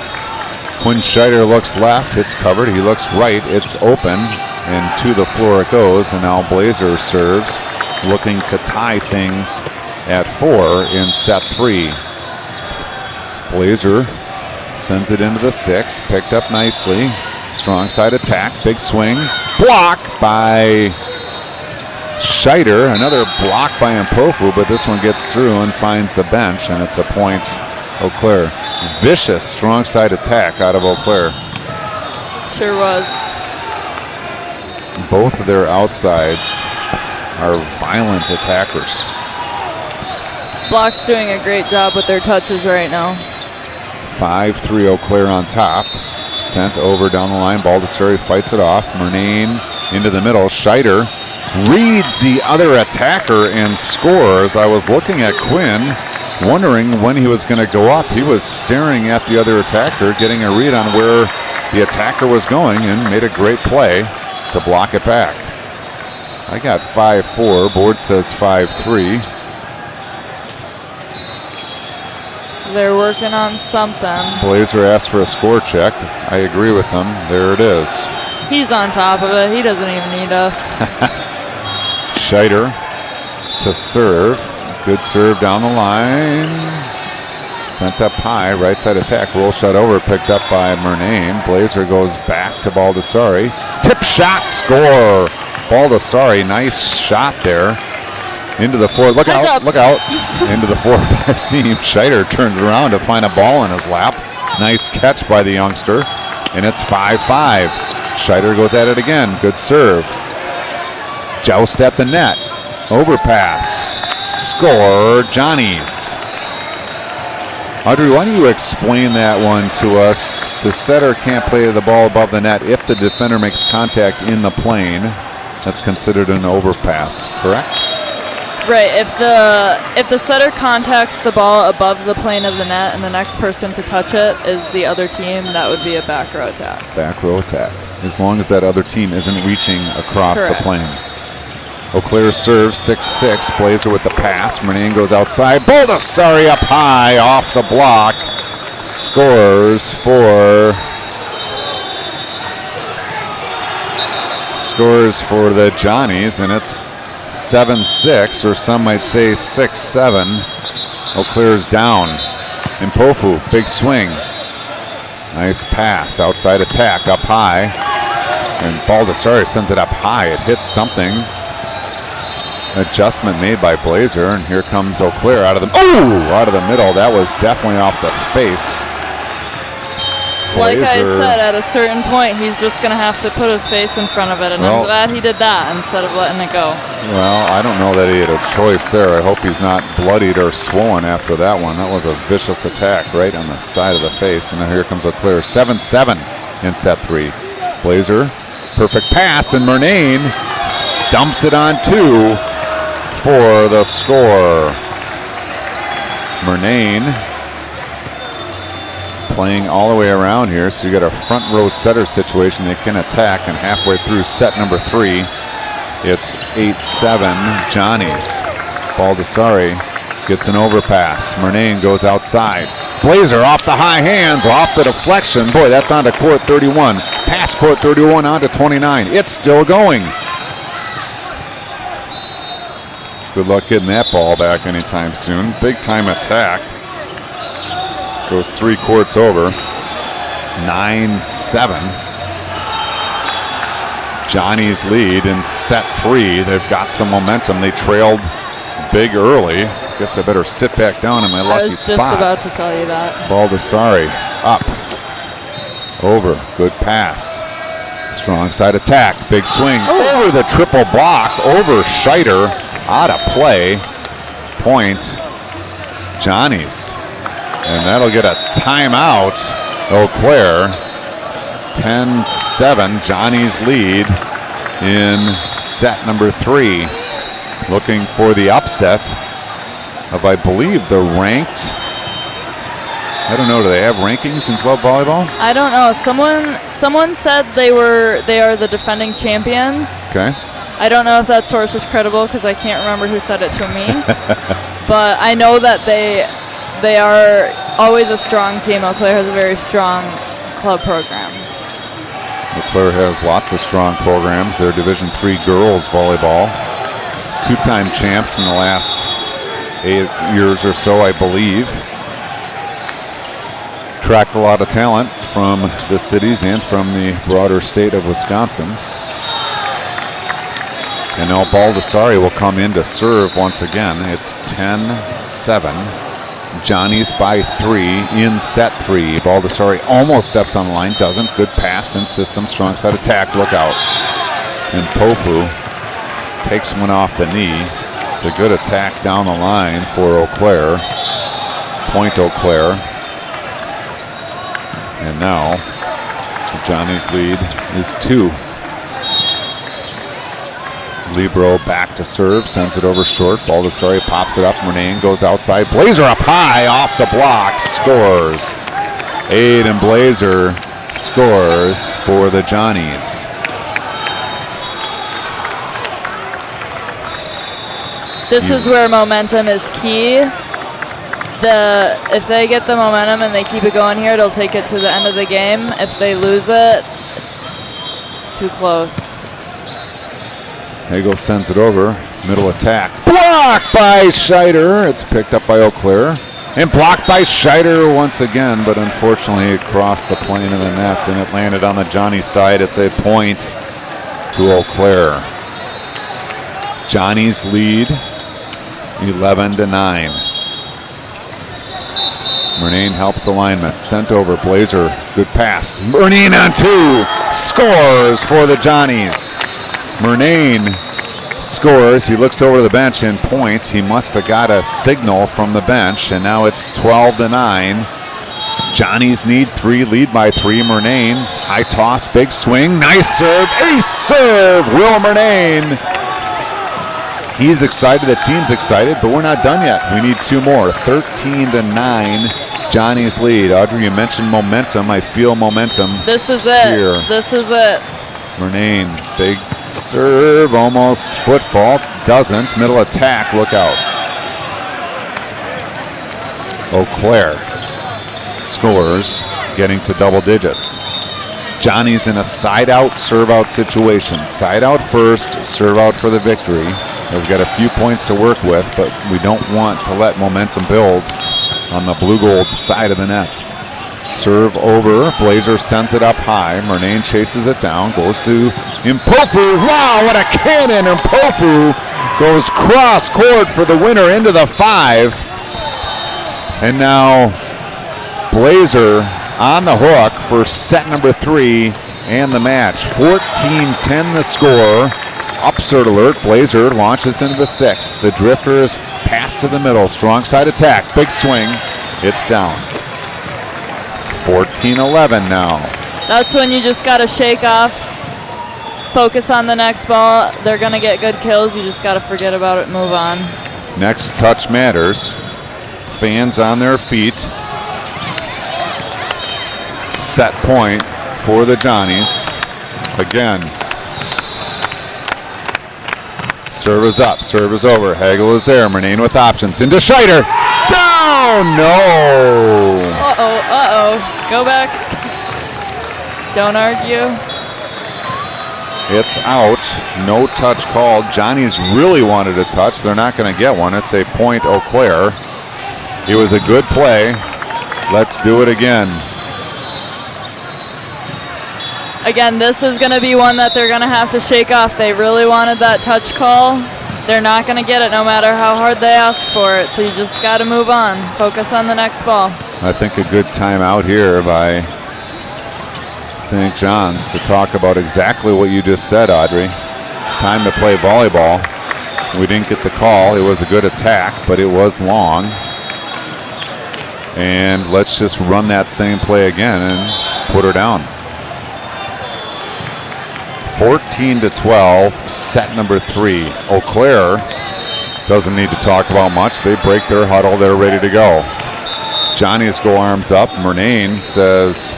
Quinn Scheider looks left, it's covered. He looks right, it's open, and to the floor it goes. And now Blazer serves, looking to tie things at 4 in set 3. Blazer sends it into the 6, picked up nicely. Strong side attack, big swing, block by Scheider. Another block by Mpofu, but this one gets through and finds the bench, and it's a point Eau Claire. Vicious strong side attack out of Eau Claire. Sure was. Both of their outsides are violent attackers. Block's doing a great job with their touches right now. 5-3 Eau Claire on top. Sent over down the line. Baldessari fights it off. Murnane into the middle. Scheider reads the other attacker and scores. I was looking at Quinn, wondering when he was going to go up. He was staring at the other attacker, getting a read on where the attacker was going, and made a great play to block it back. I got 5-4. Board says 5-3. They're working on something. Blazer asked for a score check. I agree with him. There it is. He's on top of it. He doesn't even need us. Scheider to serve. Good serve down the line. Sent up high. Right side attack. Roll shot over. Picked up by Murnane. Blazer goes back to Baldessari. Tip shot. Score. Baldessari. Nice shot there. Into the 4. Look out. Look out. Into the 4-5 seam. Scheider turns around to find a ball in his lap. Nice catch by the youngster. And it's 5-5. Scheider goes at it again. Good serve. Joust at the net. Overpass. Score, Johnny's. Audrey, why don't you explain that one to us? The setter can't play the ball above the net if the defender makes contact in the plane. That's considered an overpass, correct? Right. If the setter contacts the ball above the plane of the net and the next person to touch it is the other team, that would be a back row attack. Back row attack. As long as that other team isn't reaching across Correct. the plane. Eau Claire serves 6-6. Blazer with the pass. Murnane goes outside. Baldessari up high off the block. Scores for the Johnnies, and it's 7-6, or some might say 6-7. Eau Claire's down. Mpofu, big swing. Nice pass, outside attack, up high. And Baldessari sends it up high. It hits something. Adjustment made by Blazer, and here comes Eau Claire out of the middle. That was definitely off the face. Like I Blazer- said, at a certain point, he's just going to have to put his face in front of it, and Well- I'm glad he did that instead of letting it go. Well, I don't know that he had a choice there. I hope he's not bloodied or swollen after that one. That was a vicious attack right on the side of the face. And now here comes Eau Claire. 7-7 in set 3. Blazer, perfect pass, and Murnane stumps it on 2 for the score. Murnane playing all the way around here, so you got a front row setter situation they can attack, and halfway through set number 3, it's 8-7 Johnnies. Baldessari gets an overpass. Murnane goes outside. Blazer off the high hands, off the deflection. Boy, that's onto court 31. Past court 31, onto 29. It's still going. Good luck getting that ball back anytime soon. Big time attack. Goes 3 courts over. 9-7. Johnny's lead in set 3. They've got some momentum. They trailed big early. Guess I better sit back down in my I lucky was spot. just about to tell you that. Baldessari up. Over. Good pass. Strong side attack. Big swing. Over the triple block. Over Scheider. Out of play. Point. Johnny's. And that'll get a timeout. Eau Claire. 10-7. Johnny's lead in set number 3. Looking for the upset of, I believe, the ranked. I don't know. Do they have rankings in club volleyball? I don't know. Someone said they are the defending champions. Okay. I don't know if that source is credible because I can't remember who said it to me. But I know that they are always a strong team. Eau Claire has a very strong club program. Eau Claire has lots of strong programs. They're Division III girls volleyball. 2-time champs in the last 8 years or so, I believe. Attract a lot of talent from the cities and from the broader state of Wisconsin. And now Baldessari will come in to serve once again. It's 10-7. Johnny's by 3 in set 3. Baldessari almost steps on the line, doesn't. Good pass in system, strong side attack, look out. And Pofu takes one off the knee. It's a good attack down the line for Eau Claire. Point Eau Claire. And now Johnny's lead is 2. Libero back to serve, sends it over short. Baldessari pops it up. Murnane goes outside. Blazer up high, off the block, scores. Aiden Blazer scores for the Johnnies. This is where momentum is key. If they get the momentum and they keep it going here, it'll take it to the end of the game. If they lose it, it's too close. Hagel sends it over. Middle attack. Blocked by Scheider. It's picked up by Eau Claire. And blocked by Scheider once again, but unfortunately it crossed the plane of the net and it landed on the Johnny side. It's a point to Eau Claire. Johnny's lead, 11-9. Murnane helps the lineman. Sent over. Blazer. Good pass. Murnane on 2. Scores for the Johnnies. Murnane scores. He looks over to the bench and points. He must have got a signal from the bench, and now it's 12-9. Johnnies need 3, lead by 3. Murnane, high toss, big swing, nice serve, ace serve, Will Murnane. He's excited, the team's excited, but we're not done yet. We need 2 more. 13-9, Johnnies lead. Audrey, you mentioned momentum. I feel momentum. This is it. Here. This is it. Murnane, big serve, almost foot faults, doesn't. Middle attack, look out. Eau Claire scores, getting to double digits. Johnny's in a side-out, serve-out situation. Side-out first, serve-out for the victory. We've got a few points to work with, but we don't want to let momentum build on the blue-gold side of the net. Serve over, Blazer sends it up high. Murnane chases it down, goes to Mpofu. Wow, what a cannon! Mpofu goes cross-court for the winner into the 5. And now Blazer on the hook for set number 3 and the match. 14-10 the score. Upset alert. Blazer launches into the 6th. The drifter is passed to the middle. Strong side attack. Big swing. It's down. 14-11 now. That's when you just got to shake off, focus on the next ball. They're going to get good kills. You just got to forget about it, move on. Next touch matters. Fans on their feet. Set point for the Johnnies. Again. Serve is up, serve is over. Hagel is there. Murnane with options. Into Scheider. Down! No! Uh-oh. Go back. Don't argue. It's out. No touch called. Johnnies really wanted a touch. They're not going to get one. It's a point Eau Claire. It was a good play. Let's do it again. Again, this is going to be one that they're going to have to shake off. They really wanted that touch call. They're not going to get it no matter how hard they ask for it. So you just got to move on. Focus on the next ball. I think a good timeout here by St. John's to talk about exactly what you just said, Audrey. It's time to play volleyball. We didn't get the call. It was a good attack, but it was long. And let's just run that same play again and put her down. 14-12, set number 3. Eau Claire doesn't need to talk about much. They break their huddle. They're ready to go. Johnny's go arms up. Murnane says,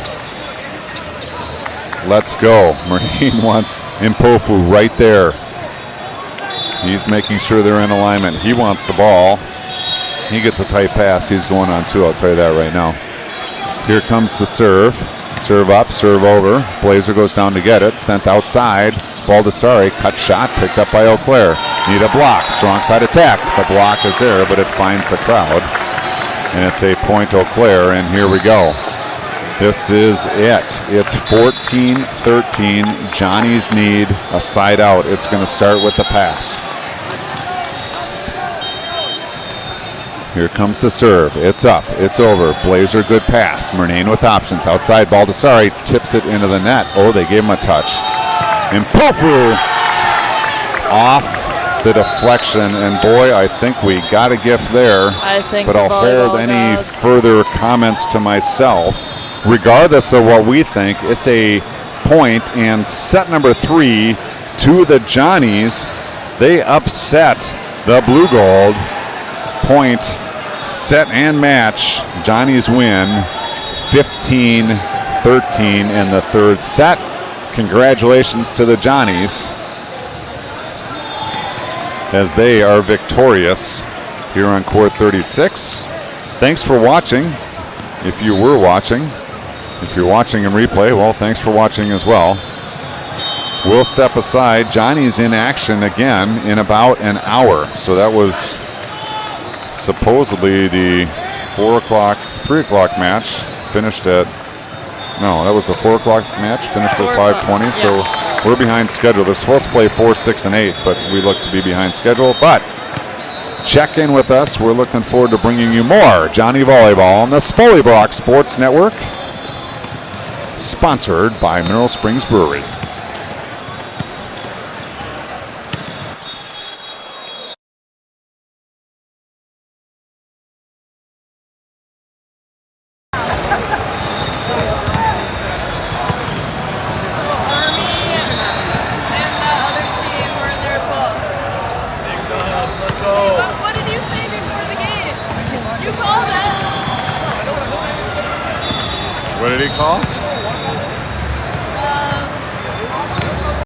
let's go. Murnane wants Mpofu right there. He's making sure they're in alignment. He wants the ball. He gets a tight pass. He's going on 2. I'll tell you that right now. Here comes the serve. Serve up, serve over. Blazer goes down to get it. Sent outside. Baldessari, cut shot, picked up by Eau Claire. Need a block. Strong side attack. The block is there, but it finds the crowd. And it's a point Eau Claire, and here we go. This is it. It's 14-13. Johnnies need a side out. It's going to start with the pass. Here comes the serve. It's up. It's over. Blazer, good pass. Murnane with options. Outside, Baldessari tips it into the net. Oh, they gave him a touch. And Mpofu off the deflection. And boy, I think we got a gift there. I think but the I'll hold any gods. further comments to myself. Regardless of what we think, it's a point. And set number 3 to the Johnnies. They upset the Blue Gold. Point, set, and match. Johnnies win 15-13 in the 3rd set. Congratulations to the Johnnies as they are victorious here on court 36. Thanks for watching. If you were watching, if you're watching in replay, well, thanks for watching as well. We'll step aside. Johnny's in action again in about an hour. So that was supposedly the 3 o'clock match finished at, no, that was the 4 o'clock match finished at 5:20. So we're behind schedule. They're supposed to play 4, 6, and 8, but we look to be behind schedule. But check in with us. We're looking forward to bringing you more Johnny Volleyball on the Spoliey Brock Sports Network, sponsored by Mineral Springs Brewery. What did you say before the game? You called it. What did he call?